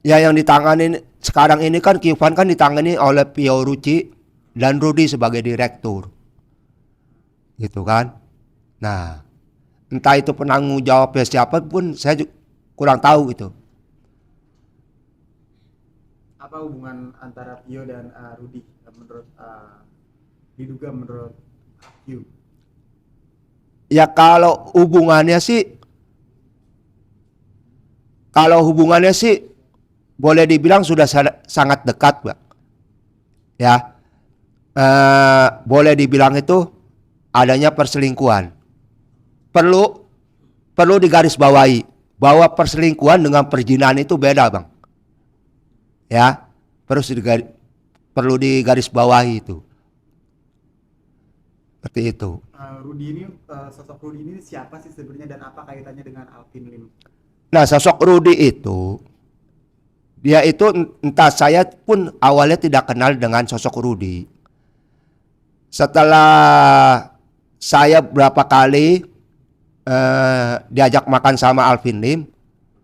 Ya yang ditangani sekarang ini kan Kifan kan ditangani oleh Pio Ruci dan Rudi sebagai direktur. Gitu kan. Nah, entah itu penanggung jawabnya siapa pun saya kurang tahu itu. Apa hubungan antara Pio dan Rudi menurut diduga menurut Q? Ya kalau hubungannya sih boleh dibilang sudah sangat dekat, Pak. Ya, boleh dibilang itu adanya perselingkuhan. Perlu perlu digarisbawahi bahwa perselingkuhan dengan perzinahan itu beda, Bang. Ya, perlu digarisbawahi itu. Seperti itu. Rudi ini sosok Rudi ini siapa sih sebenarnya dan apa kaitannya dengan Alvin Lim? Nah, sosok Rudi itu dia itu entah saya pun awalnya tidak kenal dengan sosok Rudi. Setelah saya berapa kali diajak makan sama Alvin Lim,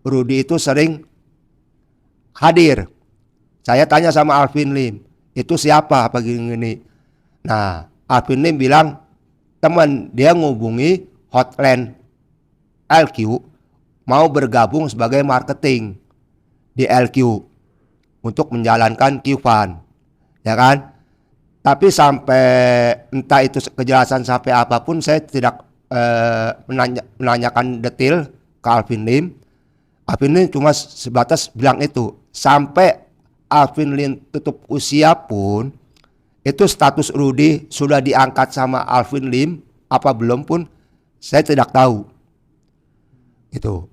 Rudi itu sering hadir. Saya tanya sama Alvin Lim, itu siapa apa gini-gini. Nah, Alvin Lim bilang, teman dia ngubungi hotline LQ mau bergabung sebagai marketing di LQ untuk menjalankan Qfund, ya kan? Tapi sampai entah itu kejelasan sampai apapun saya tidak menanyakan detail ke Alvin Lim. Alvin Lim cuma sebatas bilang itu. Sampai Alvin Lim tutup usia pun itu status Rudi sudah diangkat sama Alvin Lim apa belum pun saya tidak tahu. Itu.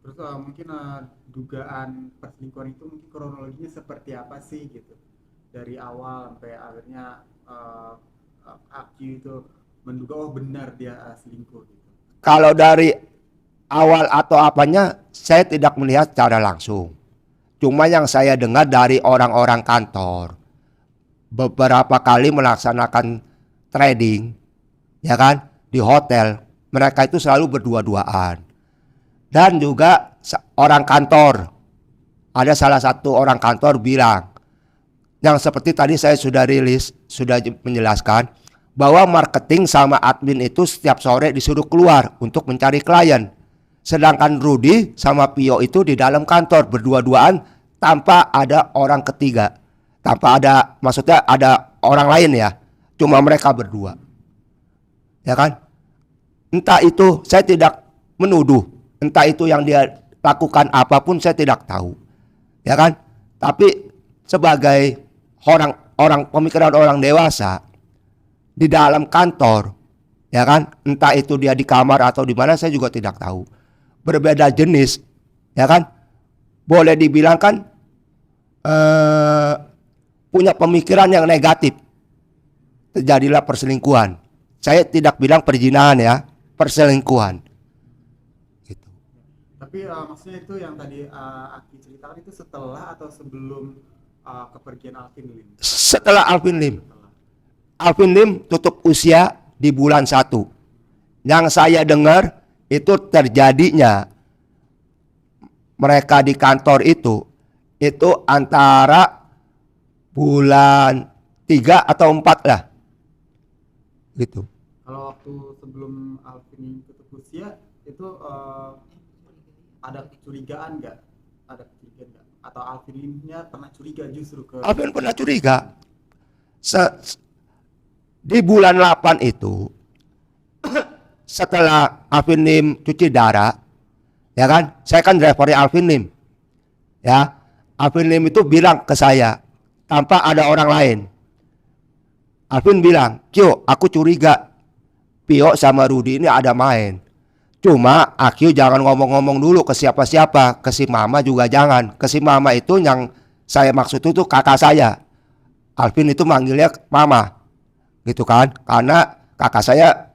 Terus mungkin dugaan perselingkuhan itu mungkin kronologinya seperti apa sih gitu dari awal sampai akhirnya Aki itu menduga oh benar dia selingkuh gitu. Kalau dari awal atau apanya saya tidak melihat secara langsung. Cuma yang saya dengar dari orang-orang kantor beberapa kali melaksanakan trading, ya kan, di hotel, mereka itu selalu berdua-duaan. Dan juga orang kantor, ada salah satu orang kantor bilang, yang seperti tadi saya sudah rilis, sudah menjelaskan, bahwa marketing sama admin itu setiap sore disuruh keluar untuk mencari klien. Sedangkan Rudi sama Pio itu di dalam kantor berdua-duaan tanpa ada orang ketiga. Tanpa ada, maksudnya ada orang lain ya. Cuma mereka berdua. Ya kan? Entah itu saya tidak menuduh. Entah itu yang dia lakukan apapun saya tidak tahu. Ya kan? Tapi sebagai orang pemikiran orang dewasa di dalam kantor, ya kan? Entah itu dia di kamar atau di mana saya juga tidak tahu. Berbeda jenis, ya kan? Boleh dibilang kan punya pemikiran yang negatif. Terjadilah perselingkuhan. Saya tidak bilang perzinahan ya, perselingkuhan. Gitu. Tapi maksudnya itu yang tadi Aki ceritakan itu setelah atau sebelum kepergian Alvin Lim? Setelah Alvin Lim. Setelah. Alvin Lim tutup usia di bulan 1. Yang saya dengar itu terjadinya mereka di kantor itu antara bulan 3 atau 4 lah. Gitu. Kalau waktu sebelum Alvin tutup usia itu ada kecurigaan nggak? Ada kecurigaan nggak? Atau Alvin Limnya pernah curiga justru ke? Alvin pernah curiga. Di bulan 8 itu setelah Alvin Lim cuci darah, ya kan? Saya kan drivernya Alvin Lim. Ya, Alvin Lim itu bilang ke saya tanpa ada orang lain. Alvin bilang, "Kyo, aku curiga Pio sama Rudi ini ada main. Cuma Akyu jangan ngomong-ngomong dulu ke siapa-siapa, ke si Mama juga jangan. Ke si Mama itu yang saya maksud itu kakak saya. Alvin itu manggilnya Mama. Gitu kan? Karena kakak saya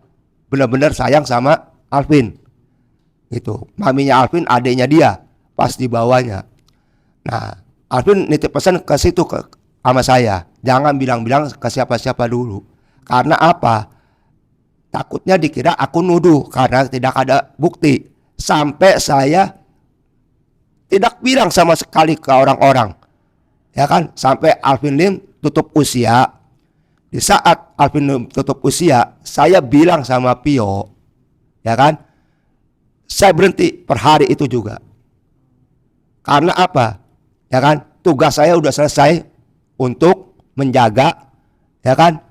benar-benar sayang sama Alvin. Gitu. Maminya Alvin adiknya dia pas di bawahnya. Nah, Alvin nitip pesan ke situ sama saya. Jangan bilang-bilang ke siapa-siapa dulu. Karena apa? Takutnya dikira aku nuduh karena tidak ada bukti. Sampai saya tidak bilang sama sekali ke orang-orang. Ya kan? Sampai Alvin Lim tutup usia. Di saat Alvin Lim tutup usia, saya bilang sama Pio, ya kan? Saya berhenti per hari itu juga. Karena apa? Ya kan? Tugas saya udah selesai untuk menjaga, ya kan?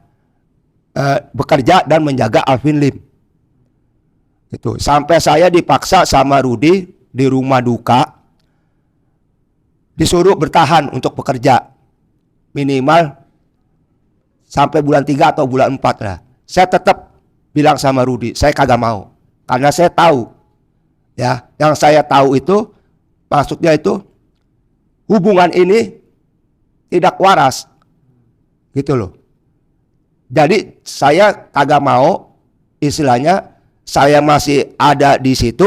Bekerja dan menjaga Alvin Lim. Itu sampai saya dipaksa sama Rudi di rumah duka, disuruh bertahan untuk bekerja minimal sampai bulan 3 atau bulan 4 lah. Saya tetap bilang sama Rudi, saya kagak mau. Karena saya tahu, ya, yang saya tahu itu maksudnya itu hubungan ini tidak waras, gitu loh. Jadi saya kagak mau, istilahnya saya masih ada di situ,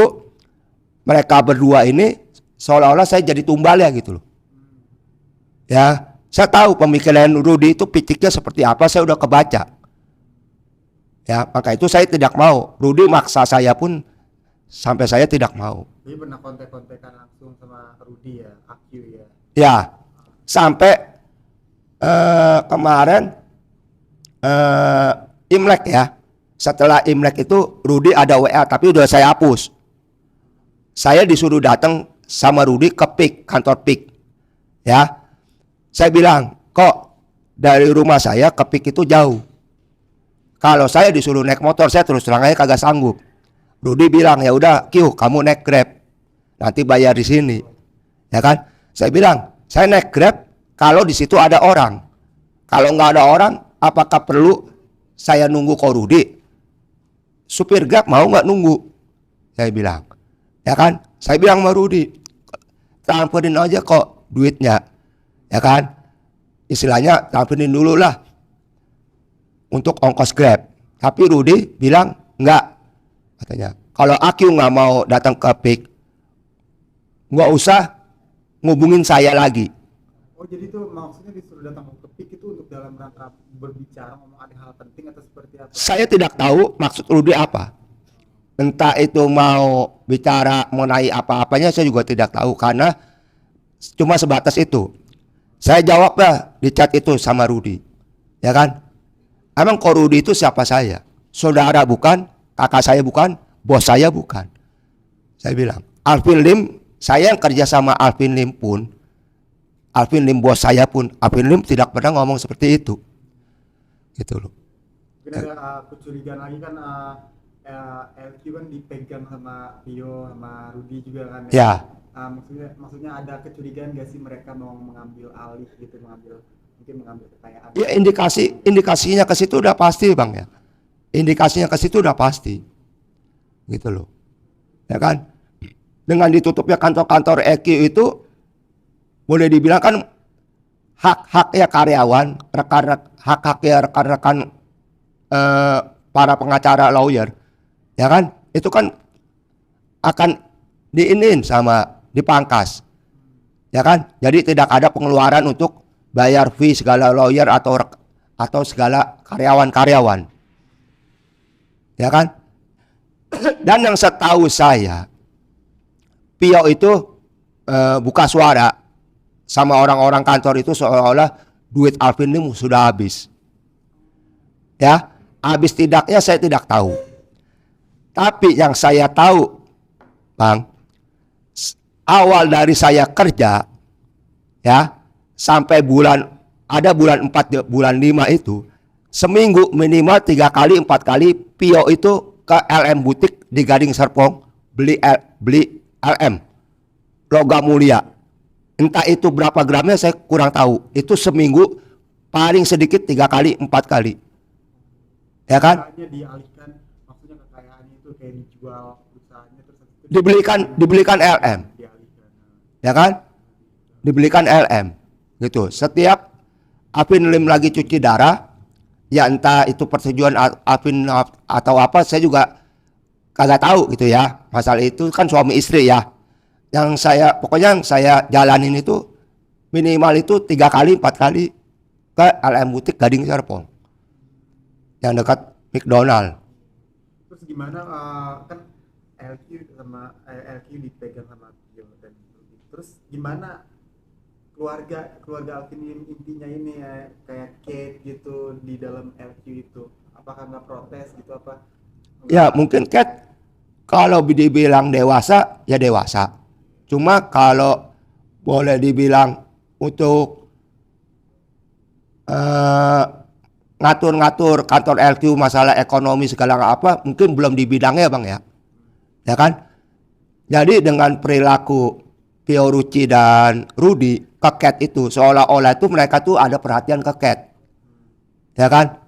mereka berdua ini seolah-olah saya jadi tumbal ya gitu loh. Ya, saya tahu pemikiran Rudi itu pitiknya seperti apa, saya udah kebaca. Ya, maka itu saya tidak mau. Rudi maksa saya pun sampai saya tidak mau. Jadi pernah kontek-kontekan langsung sama Rudi ya, Akyu ya. Ya, sampai kemarin Imlek ya. Setelah Imlek itu Rudi ada WA tapi udah saya hapus. Saya disuruh datang sama Rudi ke PIK, kantor PIK. Ya. Saya bilang, kok dari rumah saya ke PIK itu jauh. Kalau saya disuruh naik motor, saya terus terang aja kagak sanggup. Rudi bilang, ya udah, Q, kamu naik Grab. Nanti bayar di sini. Ya kan? Saya bilang, saya naik Grab kalau di situ ada orang. Kalau nggak ada orang, apakah perlu saya nunggu kok Rudi? Supir Grab mau nggak nunggu? Saya bilang. Ya kan? Saya bilang sama Rudi, transferin aja kok duitnya. Ya kan? Istilahnya transferin dulu lah untuk ongkos Grab. Tapi Rudi bilang enggak, katanya. Kalau Akyu nggak mau datang ke PIK, nggak usah ngubungin saya lagi. Oh jadi itu maksudnya disuruh datang ke PIK itu untuk dalam rangka berbicara, ngomong ada hal penting atau seperti apa? Saya tidak tahu maksud Rudi apa. Entah itu mau bicara mengenai apa-apanya, saya juga tidak tahu. Karena cuma sebatas itu. Saya jawab lah di chat itu sama Rudi. Ya kan? Emang kok Rudi itu siapa saya? Saudara bukan, kakak saya bukan, bos saya bukan. Saya bilang, Alvin Lim, saya yang kerja sama Alvin Lim pun, Alvin Lim bos saya pun, Alvin Lim tidak pernah ngomong seperti itu. Gitu loh. Mungkin ada kecurigaan lagi kan, LQ kan dipegang sama Pio sama Rudi juga kan ya. Ya. Maksudnya ada kecurigaan gak sih mereka mau mengambil alih gitu, mungkin mengambil kekayaan? Ya indikasinya ke situ udah pasti Bang ya. Indikasinya ke situ udah pasti. Gitu loh. Ya kan? Dengan ditutupnya kantor-kantor EQ itu boleh dibilang kan hak-haknya karyawan, hak-haknya rekan-rekan para pengacara lawyer. Ya kan? Itu kan akan diinin sama dipangkas. Ya kan? Jadi tidak ada pengeluaran untuk bayar fee segala lawyer atau segala karyawan-karyawan. Ya kan? Dan yang setahu saya, Pio itu buka suara sama orang-orang kantor itu seolah-olah duit Alvin Lim sudah habis. Ya, habis tidaknya saya tidak tahu. Tapi yang saya tahu, Bang, awal dari saya kerja, ya, sampai bulan 4, bulan 5 itu, seminggu minimal 3 kali 4 kali Pio itu ke LM Butik di Gading Serpong beli LM logam mulia. Entah itu berapa gramnya saya kurang tahu. Itu seminggu paling sedikit 3 kali 4 kali. Ya kan? Kekayaannya dialihkan, maksudnya kekayaannya itu kayak dijual perusahaannya terus itu Dibelikan LM. dialihkan. Ya kan? Dibelikan LM. Gitu. Setiap Alvin Lim lagi cuci darah, ya entah itu persetujuan Alvin atau apa, saya juga kagak tahu gitu ya. Masalah itu kan suami istri ya. Pokoknya yang saya jalanin itu minimal itu 3 kali 4 kali ke LM Butik Gading Serpong yang dekat McDonald. Terus gimana kan LQ dipegang sama Pio dan Rudi. Terus gimana keluarga keluarga Alvin Lim intinya ini ya, kayak Kate gitu di dalam LQ itu, apakah nggak protes gitu apa Ya nggak? mungkin Cat kalau dibilang dewasa ya dewasa. Cuma kalau boleh dibilang untuk eh, ngatur-ngatur kantor LQ masalah ekonomi segala apa mungkin belum di bidangnya bang ya kan. Jadi dengan perilaku Fiorucci dan Rudy ke Cat itu seolah-olah itu mereka tuh ada perhatian ke Cat, ya kan?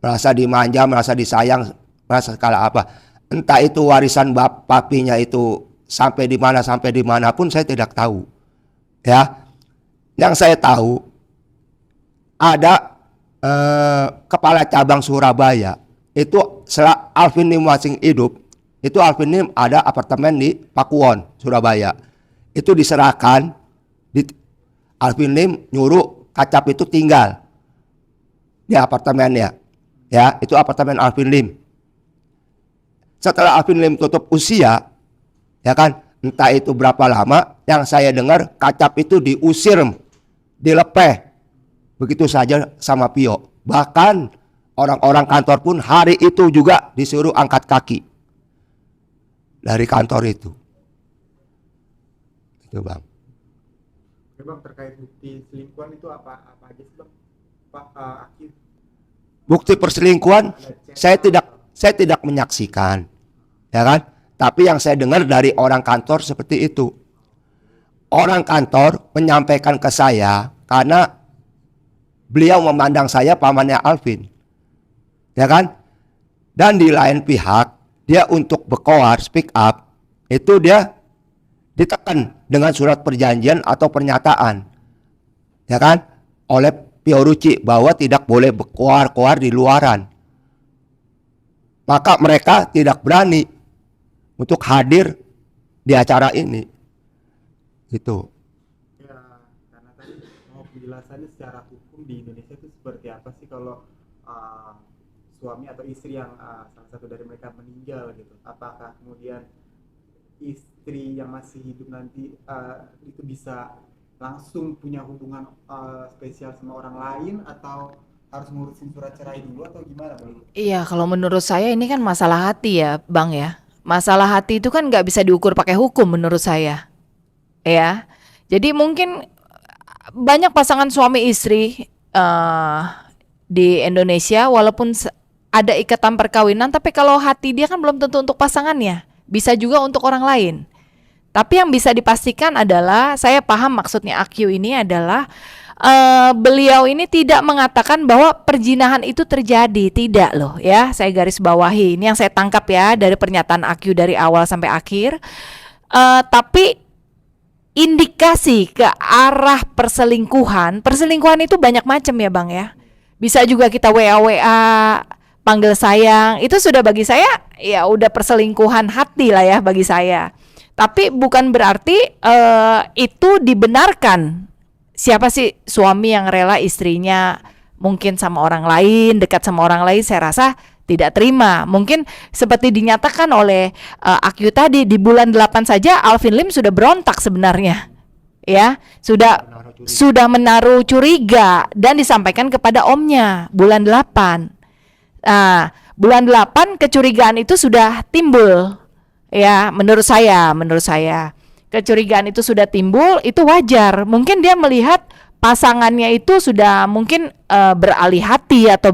Merasa dimanja, merasa disayang, merasa segala apa. Entah itu warisan papinya itu sampai di mana pun saya tidak tahu. Ya, yang saya tahu ada kepala cabang Surabaya itu setelah Alvin Lim masih hidup, itu Alvin Lim ada apartemen di Pakuwon, Surabaya. Itu diserahkan, di, Alvin Lim nyuruh Kacap itu tinggal di apartemennya. Ya, itu apartemen Alvin Lim. Setelah Alvin Lim tutup usia, ya kan, entah itu berapa lama, yang saya dengar Kacap itu diusir, dilepeh, begitu saja sama Pio. Bahkan orang-orang kantor pun hari itu juga disuruh angkat kaki dari kantor itu. Itu bang. Oke bang, terkait bukti selingkuhan itu apa apa aja sih bang? Pak Akif, Bukti perselingkuhan ada chat atau saya tidak menyaksikan, ya kan? Tapi yang saya dengar dari orang kantor seperti itu. Orang kantor menyampaikan ke saya karena beliau memandang saya pamannya Alvin, ya kan? Dan di lain pihak dia untuk berkoar speak up itu dia ditekan dengan surat perjanjian atau pernyataan, ya kan? Oleh Fiorucci bahwa tidak boleh berkoar-koar di luaran. Maka mereka tidak berani untuk hadir di acara ini. Gitu. ya, karena tadi mau penjelasannya secara hukum di Indonesia itu seperti apa sih kalau uh, suami atau istri yang salah satu dari mereka meninggal gitu, apakah kemudian istri yang masih hidup nanti itu bisa langsung punya hubungan spesial sama orang lain atau harus ngurusin surat cerai dulu atau gimana bang? Iya, kalau menurut saya ini kan masalah hati ya, Bang ya. Masalah hati itu kan nggak bisa diukur pakai hukum menurut saya, ya. Jadi mungkin banyak pasangan suami istri di Indonesia walaupun ada ikatan perkawinan, tapi kalau hati dia kan belum tentu untuk pasangannya, bisa juga untuk orang lain. Tapi yang bisa dipastikan adalah, saya paham maksudnya AQ ini adalah beliau ini tidak mengatakan bahwa perzinahan itu terjadi, tidak loh ya. Saya garis bawahi, ini yang saya tangkap ya dari pernyataan AQ dari awal sampai akhir. Tapi indikasi ke arah perselingkuhan, perselingkuhan itu banyak macam ya bang ya. Bisa juga kita WA panggil sayang, itu sudah bagi saya ya udah perselingkuhan hati lah ya bagi saya. Tapi bukan berarti itu dibenarkan. Siapa sih suami yang rela istrinya mungkin sama orang lain, dekat sama orang lain, saya rasa tidak terima. Mungkin seperti dinyatakan oleh Akyu tadi, di bulan 8 saja Alvin Lim sudah berontak sebenarnya. Ya, sudah menaruh curiga dan disampaikan kepada omnya bulan 8. Nah, bulan 8 kecurigaan itu sudah timbul. Ya, menurut saya kecurigaan itu sudah timbul, itu wajar. Mungkin dia melihat pasangannya itu sudah mungkin beralih hati atau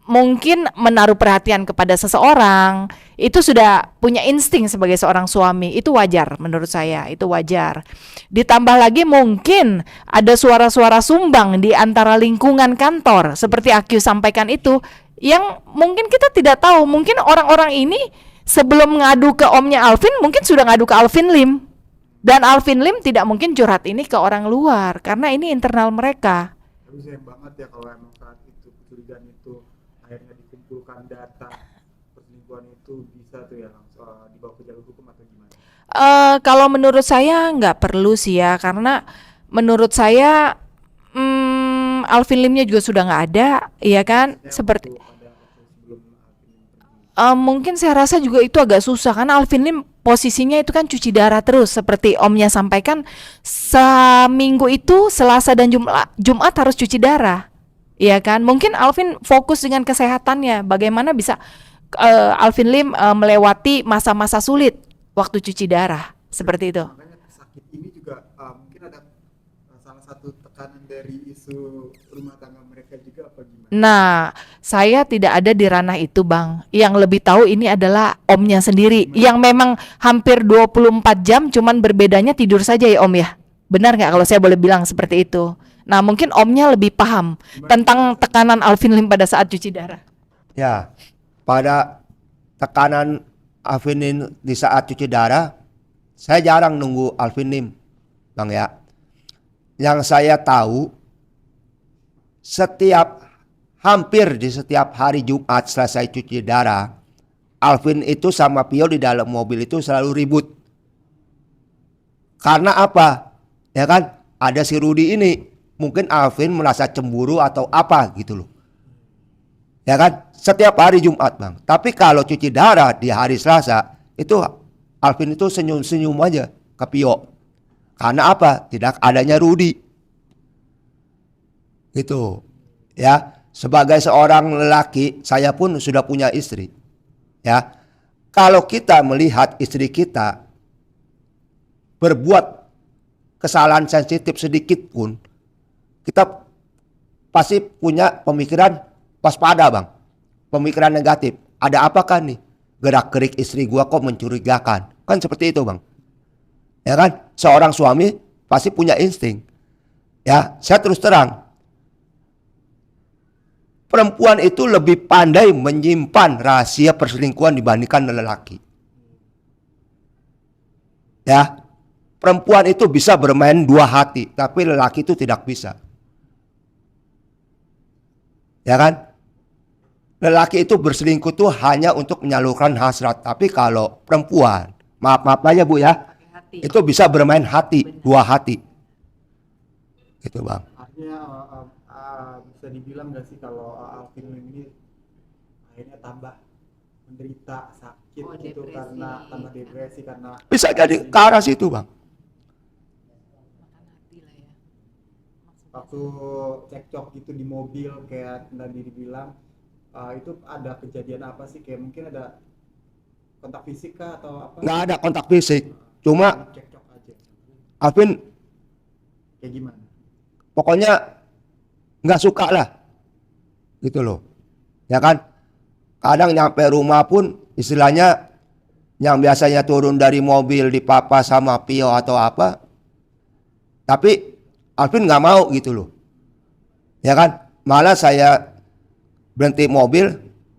mungkin menaruh perhatian kepada seseorang. Itu sudah punya insting sebagai seorang suami. Itu wajar menurut saya, itu wajar. Ditambah lagi mungkin ada suara-suara sumbang di antara lingkungan kantor seperti Akyu sampaikan itu, yang mungkin kita tidak tahu. Mungkin orang-orang ini sebelum ngadu ke omnya Alvin, mungkin sudah ngadu ke Alvin Lim. Dan Alvin Lim tidak mungkin curhat ini ke orang luar, karena ini internal mereka. Tapi sayang banget ya kalau emang saat itu kecurigaan itu akhirnya dikumpulkan data perselingkuhan itu, bisa tuh ya langsung dibawa ke jalur hukum atau gimana? Kalau menurut saya nggak perlu sih ya, karena menurut saya Alvin Limnya juga sudah nggak ada, iya kan? Maksudnya Seperti waktu pada waktu sebelum Alvin pergi. mungkin saya rasa juga itu agak susah karena Alvin Lim posisinya itu kan cuci darah terus seperti Omnya sampaikan, seminggu itu Selasa dan Jumat harus cuci darah. Iya kan? Mungkin Alvin fokus dengan kesehatannya, bagaimana bisa Alvin Lim melewati masa-masa sulit waktu cuci darah seperti itu. Makanya sakit ini juga mungkin ada salah satu tekanan dari isu rumah tangga mereka juga apa gimana? Nah, saya tidak ada di ranah itu, Bang. Yang lebih tahu ini adalah Omnya sendiri, yang memang hampir 24 jam, cuman berbedanya tidur saja ya Om ya. Benar nggak kalau saya boleh bilang seperti itu? Nah, mungkin Omnya lebih paham tentang tekanan Alvin Lim pada saat cuci darah. Ya, pada tekanan Alvin Lim di saat cuci darah, saya jarang nunggu Alvin Lim, Bang ya. Yang saya tahu, hampir di setiap hari Jumat selesai cuci darah, Alvin itu sama Pio di dalam mobil itu selalu ribut. Karena apa? Ya kan, ada si Rudi ini. Mungkin Alvin merasa cemburu atau apa gitu loh. Ya kan, setiap hari Jumat Bang. Tapi kalau cuci darah di hari Selasa, itu Alvin itu senyum-senyum aja ke Pio. Karena apa? Tidak adanya Rudi. Gitu. Ya, sebagai seorang lelaki, saya pun sudah punya istri. Ya. Kalau kita melihat istri kita berbuat kesalahan sensitif sedikit pun, kita pasti punya pemikiran waspada Bang. Pemikiran negatif. Ada apakah nih? Gerak-gerik istri gua kok mencurigakan. Kan seperti itu Bang. Ya kan? Seorang suami pasti punya insting. Ya, saya terus terang. Perempuan itu lebih pandai menyimpan rahasia perselingkuhan dibandingkan lelaki. Ya. Perempuan itu bisa bermain dua hati, tapi lelaki itu tidak bisa. Ya kan? Lelaki itu berselingkuh tuh hanya untuk menyalurkan hasrat. Tapi kalau perempuan, maaf aja Bu ya, itu bisa bermain hati, dua hati. Gitu Bang. Artinya bisa dibilang nggak sih kalau Alvin Lim ini akhirnya tambah menderita sakit gitu depresi. karena tambah depresi karena Bisa jadi ke arah situ Bang. waktu cekcok gitu di mobil kayak tadi dibilang itu ada kejadian apa sih, kayak mungkin ada kontak fisik kah atau apa? Nggak ada kontak fisik. Cuma Cekcok aja. Alvin Kayak gimana? pokoknya nggak suka lah. Gitu loh. Ya kan? Kadang nyampe rumah pun istilahnya yang biasanya turun dari mobil dipapa sama Pio atau apa. Tapi Alvin nggak mau gitu loh. Ya kan? Malah saya berhenti mobil,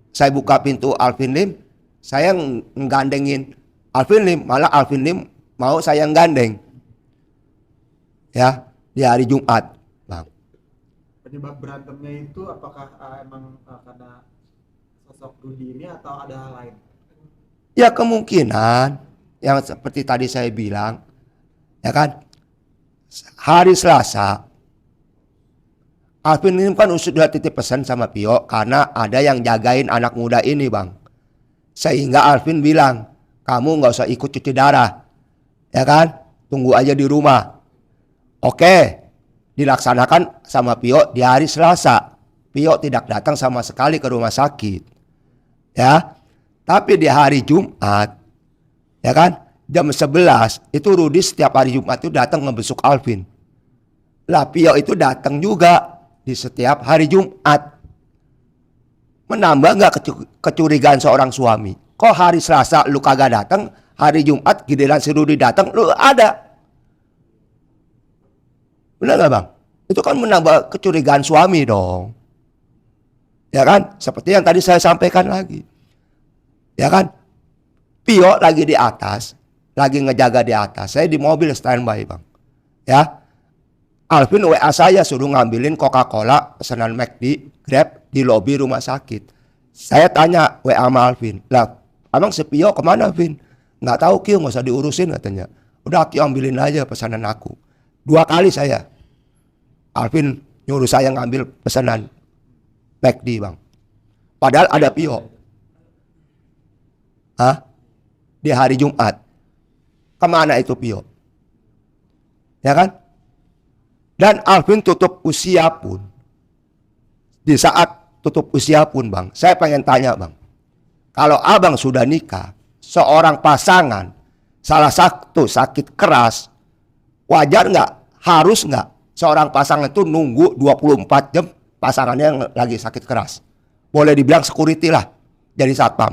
saya buka pintu Alvin Lim, saya nggandengin Alvin Lim, malah Alvin Lim mau saya gandeng. Ya, di hari Jumat, Bang. Penyebab berantemnya itu apakah emang karena sosok Rudi ini atau ada hal lain? Ya kemungkinan yang seperti tadi saya bilang, ya kan? Hari Selasa, Alvin ini kan sudah titip pesan sama Pio karena ada yang jagain anak muda ini Bang. Sehingga Alvin bilang, kamu nggak usah ikut cuci darah, ya kan? Tunggu aja di rumah. Oke, dilaksanakan sama Pio di hari Selasa. Pio tidak datang sama sekali ke rumah sakit, ya. Tapi di hari Jumat, ya kan? Jam 11 itu Rudi setiap hari Jumat itu datang ngebesuk Alvin. Lah Pio itu datang juga di setiap hari Jumat. Menambah nggak kecurigaan seorang suami? Kok hari Selasa lu kagak datang, hari Jumat giliran si Rudi datang lu ada? Benar nggak Bang? Itu kan menambah kecurigaan suami dong. Ya kan? Seperti yang tadi saya sampaikan lagi. Ya kan? Pio lagi di atas, lagi ngejaga di atas. Saya di mobil standby Bang. Ya. Alvin WA saya suruh ngambilin Coca-Cola pesanan McD, Grab di lobi rumah sakit. Saya tanya WA sama Alvin, lah emang si Pio kemana Vin? Nggak tahu Kio, nggak usah diurusin katanya. Udah Kio ambilin aja pesanan aku. 2 kali saya. Alvin nyuruh saya ngambil pesanan McD Bang. Padahal ada Pio. Hah? Di hari Jumat. Kemana itu Pio? Ya kan? Dan Alvin tutup usia pun. Di saat tutup usia pun Bang, saya pengen tanya Bang. Kalau abang sudah nikah, seorang pasangan, salah satu sakit keras, wajar nggak? Harus nggak seorang pasangan itu nunggu 24 jam pasangannya yang lagi sakit keras? Boleh dibilang security lah, jadi satpam.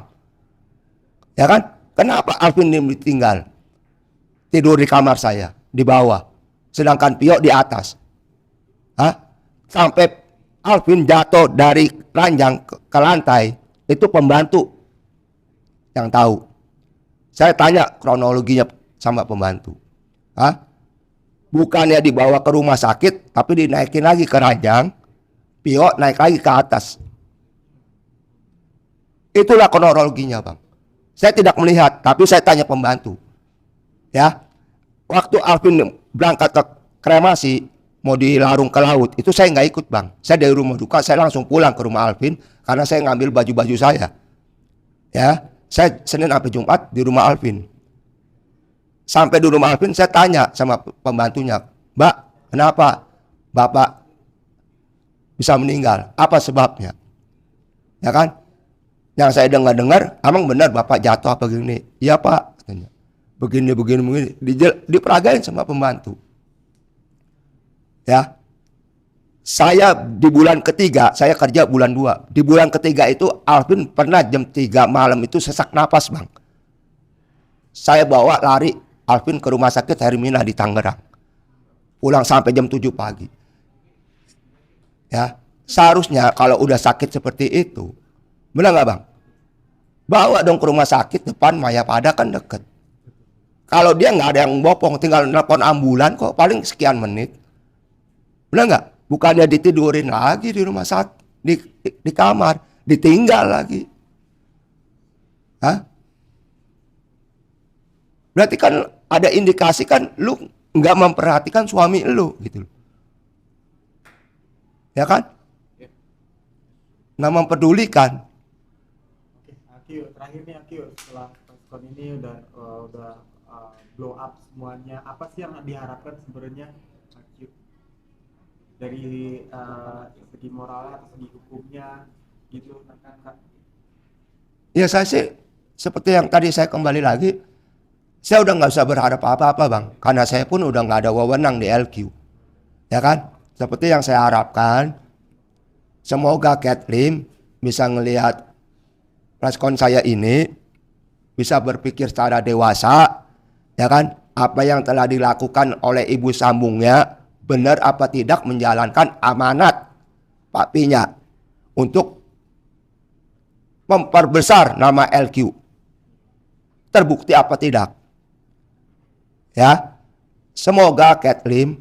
Ya kan? Kenapa Alvin ditinggal? Tidur di kamar saya, di bawah. Sedangkan Pio di atas. Hah? Sampai Alvin jatuh dari ranjang ke lantai, itu pembantu yang tahu. Saya tanya kronologinya sama pembantu. Hah? Bukannya dibawa ke rumah sakit, tapi dinaikin lagi ke ranjang, Pio naik lagi ke atas. Itulah kronologinya Bang. Saya tidak melihat, tapi saya tanya pembantu. Ya, waktu Alvin berangkat ke kremasi, mau dilarung ke laut, itu saya nggak ikut Bang. Saya dari rumah duka, saya langsung pulang ke rumah Alvin, karena saya ngambil baju-baju saya. Ya, saya Senin sampai Jumat di rumah Alvin. Sampai di rumah Alvin, saya tanya sama pembantunya, Mbak, kenapa Bapak bisa meninggal? Apa sebabnya? Ya kan? Yang saya dengar, emang benar Bapak jatuh apa gini? Iya Pak, katanya. Begini. Diperagain sama pembantu. Ya, saya di bulan ketiga, saya kerja bulan 2. Di bulan ketiga itu Alvin pernah jam 3 malam itu sesak napas Bang. Saya bawa lari Alvin ke rumah sakit Hermina di Tangerang. Pulang sampai jam 7 pagi. Ya, seharusnya kalau udah sakit seperti itu, benar nggak Bang? Bawa dong ke rumah sakit, depan Mayapada kan deket. Kalau dia nggak ada yang bopong, tinggal nelpon ambulan kok, paling sekian menit. Benar nggak? Bukannya ditidurin lagi di rumah sakit, di kamar, ditinggal lagi. Hah? Berarti kan ada indikasi kan lu nggak memperhatikan suami lu gitu. Ya kan? Nggak mempedulikan. Oke, Akio, terakhir nih Akio, setelah Paskon ini udah blow up semuanya, apa sih yang diharapkan sebenarnya Akio dari segi moralnya atau segi hukumnya gitu kan? Ya saya sih seperti yang tadi saya kembali lagi, saya udah nggak usah berharap apa-apa Bang, karena saya pun udah nggak ada wewenang di LQ, ya kan? Seperti yang saya harapkan, semoga Kathleen bisa ngelihat Paskon saya ini, bisa berpikir secara dewasa, ya kan? Apa yang telah dilakukan oleh ibu sambungnya benar apa tidak menjalankan amanat papinya untuk memperbesar nama LQ. Terbukti apa tidak? Ya, semoga Kathleen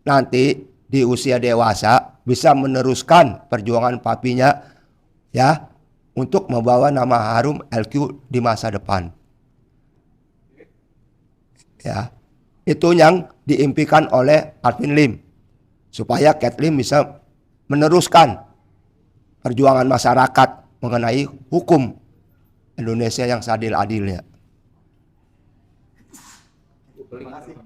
nanti di usia dewasa bisa meneruskan perjuangan papinya, ya, untuk membawa nama harum LQ di masa depan. Ya, itu yang diimpikan oleh Alvin Lim, supaya Kathleen bisa meneruskan perjuangan masyarakat mengenai hukum Indonesia yang seadil-adilnya. Terima kasih.